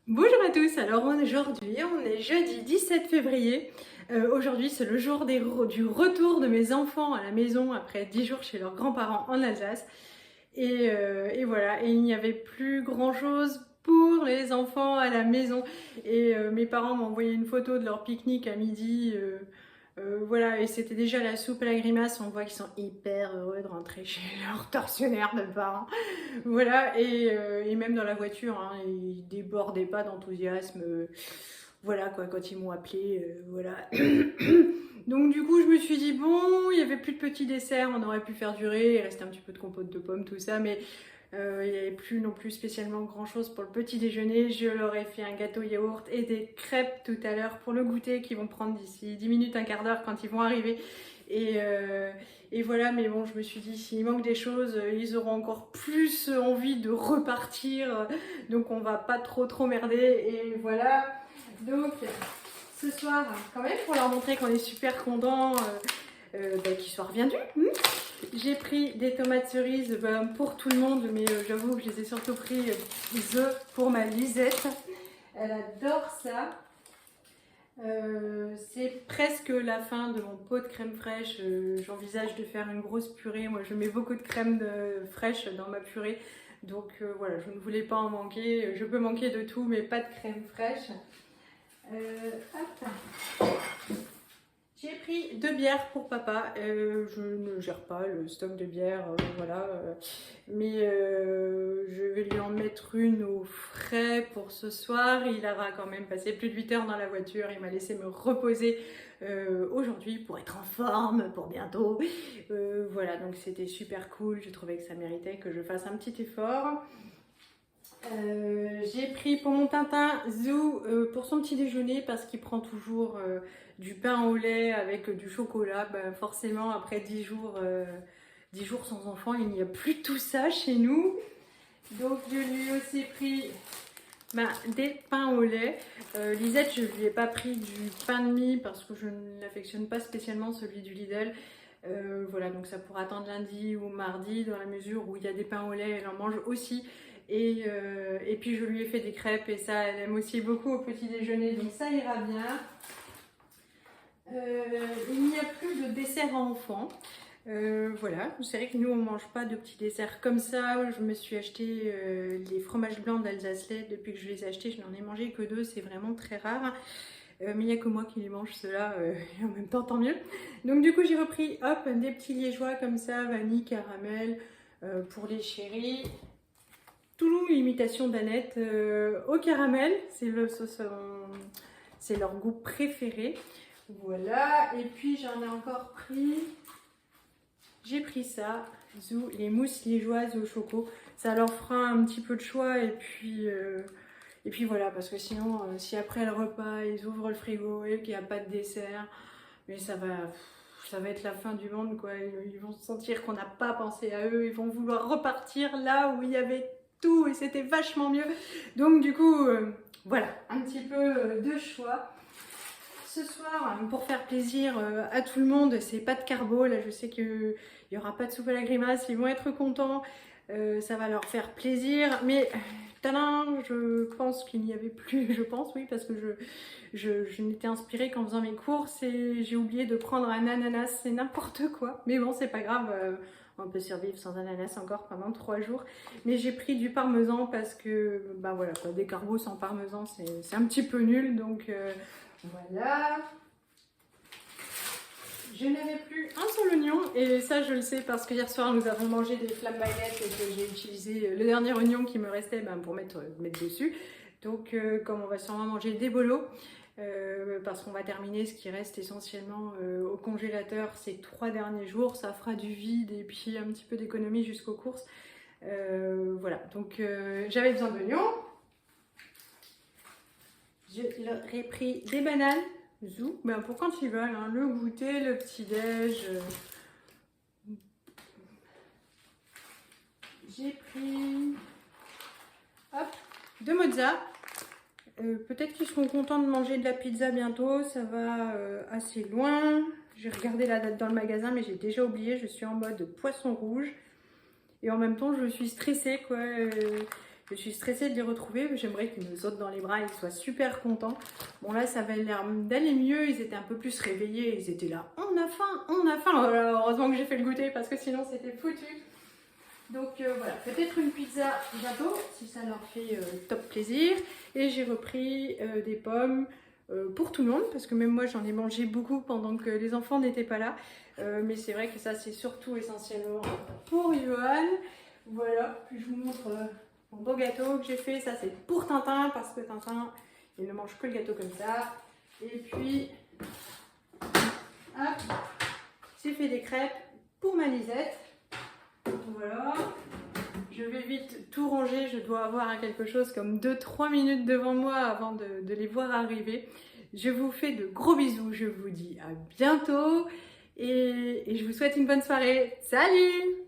Bonjour à tous, alors aujourd'hui on est jeudi 17 février. Aujourd'hui c'est le jour du retour de mes enfants à la maison après 10 jours chez leurs grands-parents en Alsace. Et voilà, et il n'y avait plus grand chose pour les enfants à la maison. Et mes parents m'ont envoyé une photo de leur pique-nique à midi. Voilà, et c'était déjà la soupe à la grimace. On voit qu'ils sont hyper heureux de rentrer chez leurs tortionnaires de parents. Voilà, et même dans la voiture, hein, ils débordaient pas d'enthousiasme. Voilà quoi, quand ils m'ont appelé, voilà. Donc du coup, je me suis dit, bon, il y avait plus de petits desserts, on aurait pu faire durer, il restait un petit peu de compote de pommes, tout ça, mais il n'y avait plus non plus spécialement grand chose pour le petit déjeuner. Je leur ai fait un gâteau yaourt et des crêpes tout à l'heure pour le goûter, qui vont prendre d'ici 10 minutes, un quart d'heure quand ils vont arriver. Et, euh, et voilà, mais bon, je me suis dit, s'il manque des choses, ils auront encore plus envie de repartir. Donc on va pas trop merder. Et voilà. Donc ce soir, quand même, pour leur montrer qu'on est super contents qu'ils soient reviendus. J'ai pris des tomates cerises pour tout le monde, mais j'avoue que je les ai surtout pris pour ma Lisette. Elle adore ça. C'est presque la fin de mon pot de crème fraîche. J'envisage de faire une grosse purée. Moi, je mets beaucoup de crème fraîche dans ma purée. Donc voilà, je ne voulais pas en manquer. Je peux manquer de tout, mais pas de crème fraîche. Hop. J'ai pris 2 bières pour papa. Je ne gère pas le stock de bières, voilà. Mais je vais lui en mettre une au frais pour ce soir. Il aura quand même passé plus de 8 heures dans la voiture. Il m'a laissé me reposer aujourd'hui pour être en forme pour bientôt. Voilà, donc c'était super cool. Je trouvais que ça méritait que je fasse un petit effort. J'ai pris pour mon Tintin Zou pour son petit déjeuner parce qu'il prend toujours du pain au lait avec du chocolat. Ben, forcément, après 10 jours sans enfant, il n'y a plus tout ça chez nous. Donc, je lui ai aussi pris des pains au lait. Lisette, je ne lui ai pas pris du pain de mie parce que je ne l'affectionne pas spécialement, celui du Lidl. Voilà, donc ça pourra attendre lundi ou mardi dans la mesure où il y a des pains au lait, elle en mange aussi. Et puis je lui ai fait des crêpes et ça, elle aime aussi beaucoup au petit déjeuner, donc ça ira bien. Il n'y a plus de dessert à enfants. Voilà, c'est vrai que nous on mange pas de petits desserts comme ça. Je me suis acheté les fromages blancs d'Alsace-Lait. Depuis que je les ai achetés, je n'en ai mangé que 2, c'est vraiment très rare. Mais il n'y a que moi qui les mange ceux-là, et en même temps tant mieux. Donc du coup j'ai repris hop des petits liégeois comme ça, vanille, caramel, pour les chéris. Toulouse, imitation d'Annette au caramel, c'est leur goût préféré. Voilà, et puis j'en ai encore pris, j'ai pris ça, Zou, les mousses liégeoises au choco. Ça leur fera un petit peu de choix et puis voilà, parce que sinon, si après le repas, ils ouvrent le frigo et qu'il n'y a pas de dessert, mais ça va être la fin du monde, quoi. Ils vont sentir qu'on n'a pas pensé à eux, ils vont vouloir repartir là où il y avait tout et c'était vachement mieux. Donc du coup, voilà, un petit peu de choix. Ce soir, pour faire plaisir à tout le monde, c'est pas de carbo. Là, je sais qu'il n'y aura pas de soupe à la grimace. Ils vont être contents. Ça va leur faire plaisir. Mais, tadam, je pense qu'il n'y avait plus. Je pense, oui, parce que je n'étais inspirée qu'en faisant mes courses et j'ai oublié de prendre un ananas. C'est n'importe quoi. Mais bon, c'est pas grave. On peut survivre sans ananas encore pendant 3 jours. Mais j'ai pris du parmesan parce que, bah voilà, quoi, des carbos sans parmesan, c'est un petit peu nul. Donc, voilà. Je n'avais plus un seul oignon et ça je le sais parce que hier soir nous avons mangé des flammes baguettes et que j'ai utilisé le dernier oignon qui me restait pour mettre dessus. Donc comme on va sûrement manger des bolos, parce qu'on va terminer ce qui reste essentiellement au congélateur ces 3 derniers jours, ça fera du vide et puis un petit peu d'économie jusqu'aux courses. Voilà, donc j'avais besoin d'oignons. Je leur ai pris des bananes. Zou, pour quand ils veulent, hein, le goûter, le petit-déj. J'ai pris hop, 2 mozza. Peut-être qu'ils seront contents de manger de la pizza bientôt, ça va assez loin. J'ai regardé la date dans le magasin, mais j'ai déjà oublié, je suis en mode poisson rouge. Et en même temps, je suis stressée, quoi. Je suis stressée de les retrouver, j'aimerais qu'ils me sautent dans les bras et qu'ils soient super contents. Bon là ça avait l'air d'aller mieux, ils étaient un peu plus réveillés, ils étaient là, on a faim, on a faim. Voilà, heureusement que j'ai fait le goûter parce que sinon c'était foutu. Donc voilà, peut-être une pizza bientôt si ça leur fait top plaisir. Et j'ai repris des pommes pour tout le monde parce que même moi j'en ai mangé beaucoup pendant que les enfants n'étaient pas là. Mais c'est vrai que ça c'est surtout essentiellement pour Johan. Voilà, puis je vous montre mon beau gâteau que j'ai fait. Ça c'est pour Tintin parce que Tintin il ne mange que le gâteau comme ça. Et puis hop, j'ai fait des crêpes pour ma Lisette. Voilà, je vais vite tout ranger, je dois avoir quelque chose comme 2-3 minutes devant moi avant de les voir arriver. Je vous fais de gros bisous, je vous dis à bientôt et je vous souhaite une bonne soirée. Salut!